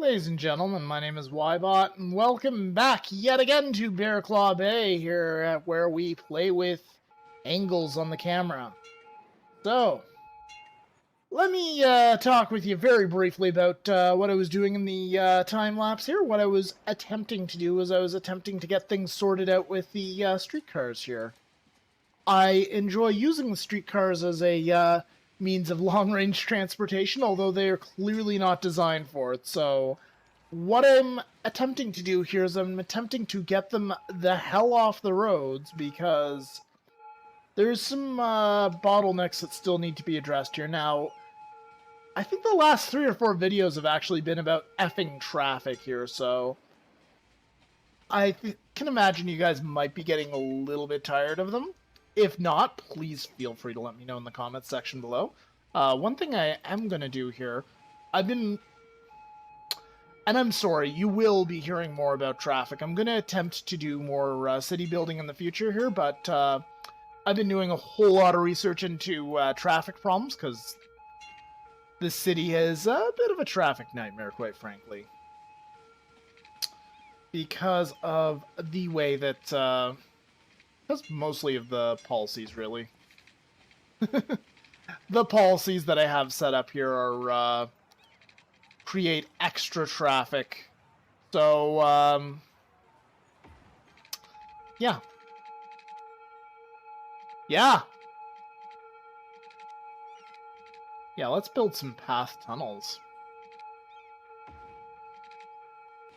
Ladies and gentlemen, my name is Ybot, and welcome back yet again to Bear Claw Bay, here where we play with angles on the camera. So, let me talk with you very briefly about what I was doing in the time-lapse here. What I was attempting to do was I was attempting to get things sorted out with the streetcars here. I enjoy using the streetcars as a means of long-range transportation, although they are clearly not designed for it. So what I'm attempting to do here is I'm attempting to get them the hell off the roads, because there's some bottlenecks that still need to be addressed here. Now, I think the last 3 or 4 videos have actually been about effing traffic here, so I can imagine you guys might be getting a little bit tired of them. If not, please feel free to let me know in the comments section below. One thing I am going to do here, and I'm sorry, you will be hearing more about traffic. I'm going to attempt to do more city building in the future here, but I've been doing a whole lot of research into traffic problems, because this city is a bit of a traffic nightmare, quite frankly. Because of the way that... That's mostly of the policies, really. The policies that I have set up here are create extra traffic. So, yeah. Yeah! Yeah, let's build some path tunnels.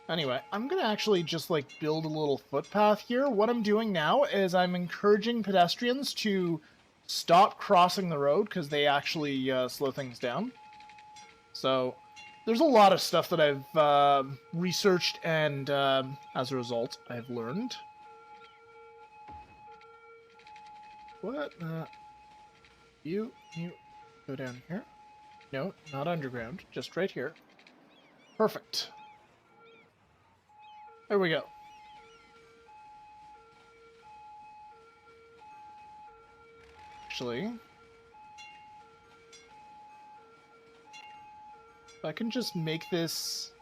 Anyway, I'm gonna actually just, build a little footpath here. What I'm doing now is I'm encouraging pedestrians to stop crossing the road, because they actually slow things down. So, there's a lot of stuff that I've researched, and as a result, I've learned. What? You go down here. No, not underground, just right here. Perfect. There we go. Actually, if I can just make this...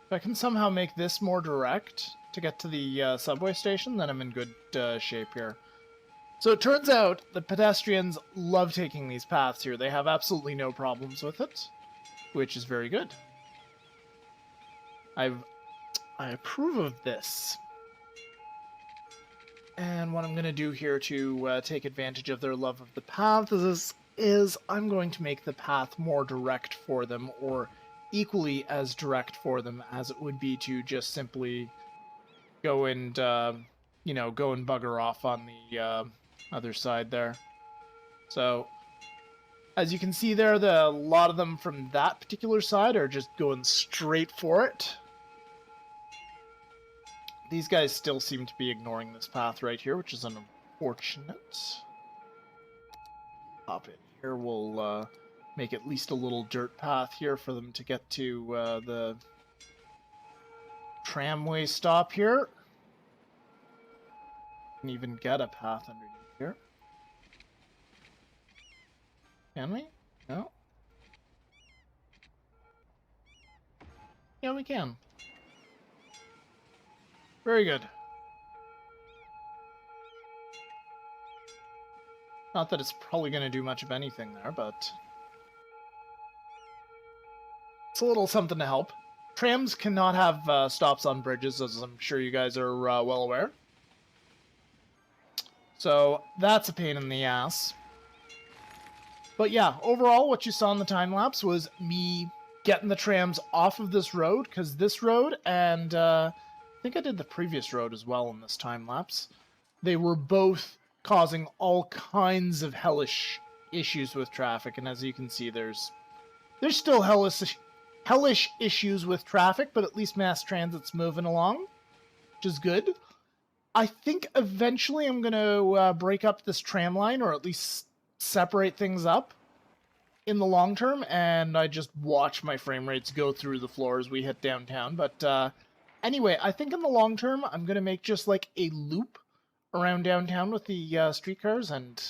If I can somehow make this more direct to get to the subway station, then I'm in good shape here. So it turns out that pedestrians love taking these paths here. They have absolutely no problems with it, which is very good. I approve of this. And what I'm going to do here to take advantage of their love of the path is I'm going to make the path more direct for them, or equally as direct for them as it would be to just simply go and, go and bugger off on the other side there. So, as you can see there, a lot of them from that particular side are just going straight for it. These guys still seem to be ignoring this path right here, which is unfortunate. Hop in here, we'll make at least a little dirt path here for them to get to the tramway stop here. Can even get a path underneath here. Can we? No? Yeah, we can. Very good. Not that it's probably going to do much of anything there, but it's a little something to help. Trams cannot have stops on bridges, as I'm sure you guys are well aware. So that's a pain in the ass. But yeah, overall, what you saw in the time-lapse was me getting the trams off of this road, because this road and... I think I did the previous road as well in this time-lapse. They were both causing all kinds of hellish issues with traffic, and as you can see, there's still hellish issues with traffic, but at least mass transit's moving along, which is good. I think eventually I'm going to break up this tram line, or at least separate things up in the long term, and I just watch my frame rates go through the floor as we hit downtown, but... Anyway, I think in the long term, I'm going to make just a loop around downtown with the streetcars, and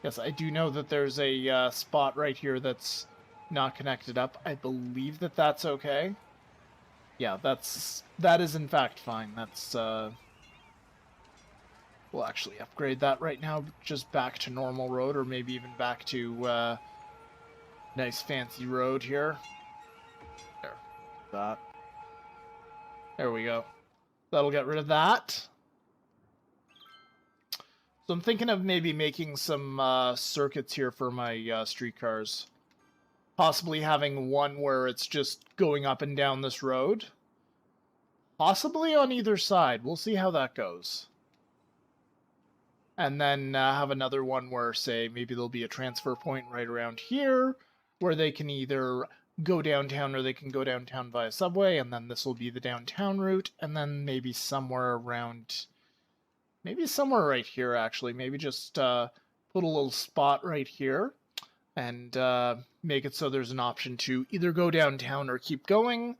yes, I do know that there's a spot right here that's not connected up. I believe that that's okay. Yeah, that is in fact fine. That's we'll actually upgrade that right now, just back to normal road, or maybe even back to nice fancy road here. There, that. There we go. That'll get rid of that. So I'm thinking of maybe making some circuits here for my streetcars. Possibly having one where it's just going up and down this road. Possibly on either side. We'll see how that goes. And then have another one where, say, maybe there'll be a transfer point right around here where they can either go downtown or they can go downtown via subway, and then this will be the downtown route, and then maybe somewhere around... Maybe somewhere right here, actually. Maybe just put a little spot right here and make it so there's an option to either go downtown or keep going,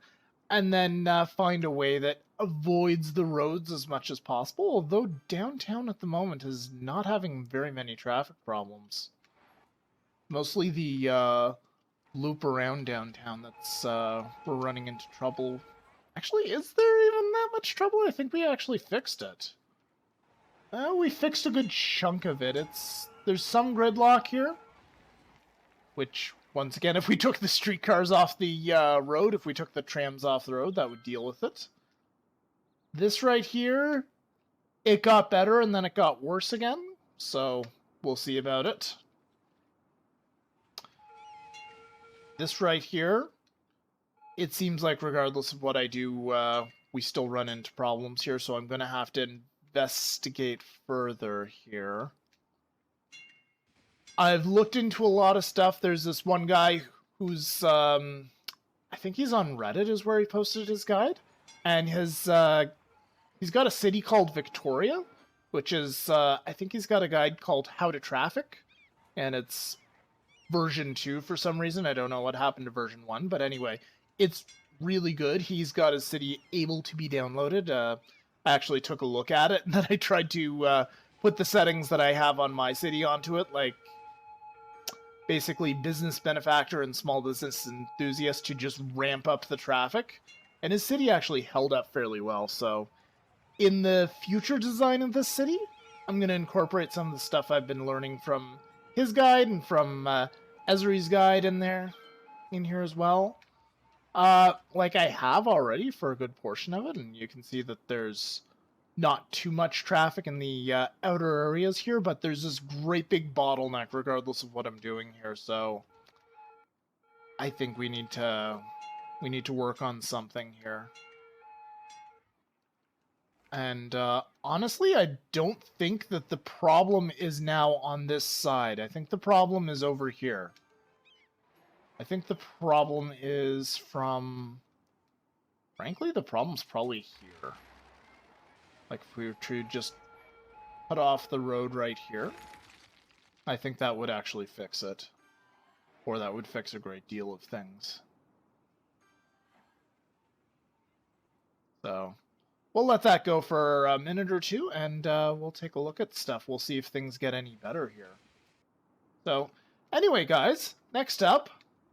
and then find a way that avoids the roads as much as possible, although downtown at the moment is not having very many traffic problems. Mostly the loop around downtown that's we're running into trouble. Actually, is there even that much trouble? I think we actually fixed it. We fixed a good chunk of it. There's some gridlock here, which, once again, if we took the streetcars off the road, if we took the trams off the road, that would deal with it. This right here, it got better and then it got worse again, so we'll see about it. This right here, it seems like regardless of what I do, we still run into problems here, so I'm going to have to investigate further here. I've looked into a lot of stuff. There's this one guy who's, I think he's on Reddit is where he posted his guide, and he's got a city called Victoria, which is, I think he's got a guide called How to Traffic, and it's version 2 for some reason. I don't know what happened to version 1, but anyway, it's really good. He's got his city able to be downloaded. I actually took a look at it, and then I tried to put the settings that I have on my city onto it, like basically business benefactor and small business enthusiast, to just ramp up the traffic. And his city actually held up fairly well, so in the future design of this city, I'm going to incorporate some of the stuff I've been learning from his guide and from Exirai's guide in here as well. Like I have already for a good portion of it, and you can see that there's not too much traffic in the outer areas here, but there's this great big bottleneck regardless of what I'm doing here, so I think we need to work on something here. And honestly, I don't think that the problem is now on this side. I think the problem is over here. I think the problem is from... Frankly, the problem's probably here. Like, if we were to just cut off the road right here, I think that would actually fix it. Or that would fix a great deal of things. So, we'll let that go for a minute or two, and we'll take a look at stuff. We'll see if things get any better here. So, anyway, guys, next up,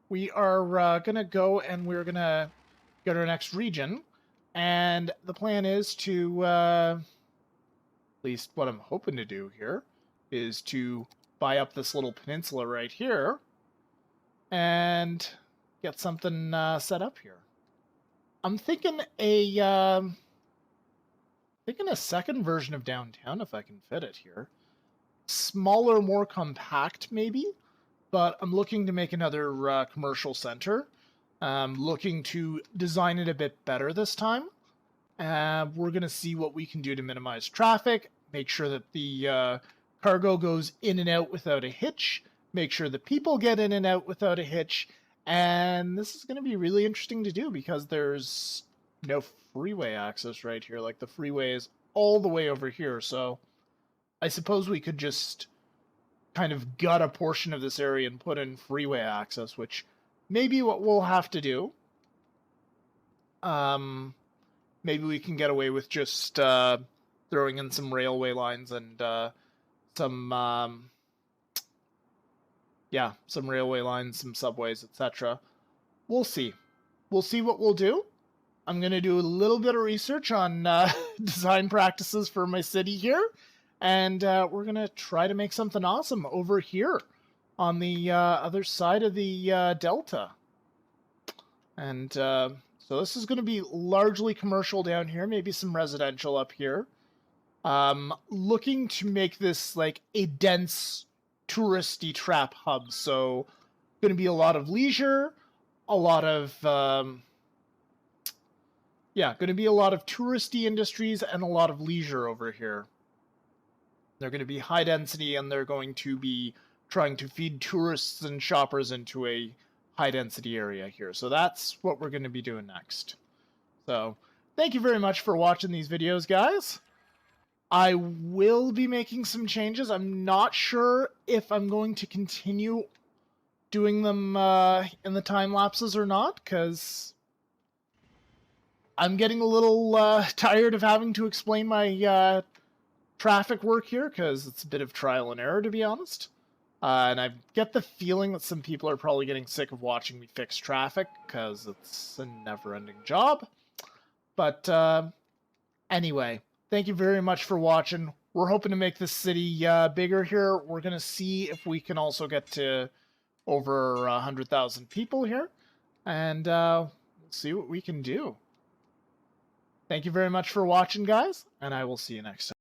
we are going to go and we're going to go to our next region. And the plan is to, at least what I'm hoping to do here, is to buy up this little peninsula right here and get something set up here. I'm thinking a second version of downtown, if I can fit it here. Smaller, more compact, maybe, but I'm looking to make another commercial center. Looking to design it a bit better this time. We're going to see what we can do to minimize traffic, make sure that the cargo goes in and out without a hitch, make sure the people get in and out without a hitch, and this is going to be really interesting to do because there's no freeway access right here. Like, the freeway is all the way over here, so I suppose we could just kind of gut a portion of this area and put in freeway access, which may be what we'll have to do. Maybe we can get away with just throwing in some railway lines and some yeah, some railway lines, some subways, etc. We'll see. We'll see what we'll do. I'm going to do a little bit of research on design practices for my city here, and we're going to try to make something awesome over here on the other side of the delta. And so this is going to be largely commercial down here, maybe some residential up here. Looking to make this like a dense touristy trap hub, so going to be a lot of leisure, a lot of going to be a lot of touristy industries and a lot of leisure over here. They're going to be high density, and they're going to be trying to feed tourists and shoppers into a high density area here. So that's what we're going to be doing next. So thank you very much for watching these videos, guys. I will be making some changes. I'm not sure if I'm going to continue doing them in the time lapses or not, because I'm getting a little tired of having to explain my traffic work here, because it's a bit of trial and error, to be honest. And I get the feeling that some people are probably getting sick of watching me fix traffic, because it's a never-ending job. But anyway, thank you very much for watching. We're hoping to make this city bigger here. We're going to see if we can also get to over 100,000 people here. And we'll see what we can do. Thank you very much for watching, guys, and I will see you next time.